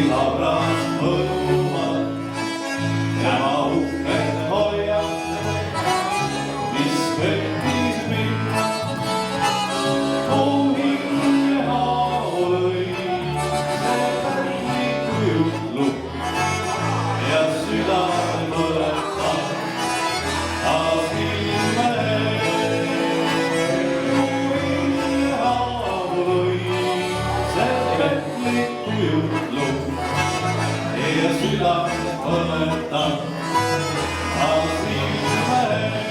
pärast mõjuvad tema uhked hoiad, mis köttis mind, mu hinge haavu lõi see pärliku jutlu ja südame põletab taas ilme ees. Mu hinge haavu lõi see pärliku jutlu ja südame põletab taas ilme ees.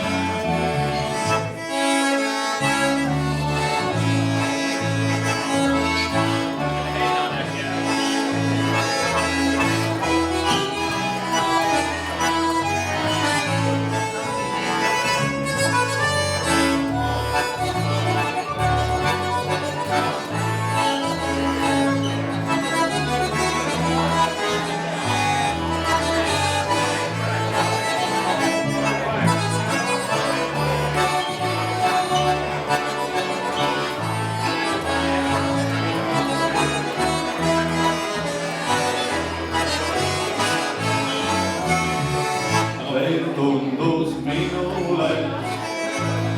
Tundus minule,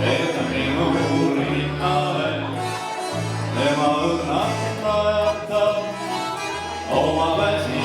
et minu rinnale tema õnnad najatab oma väsi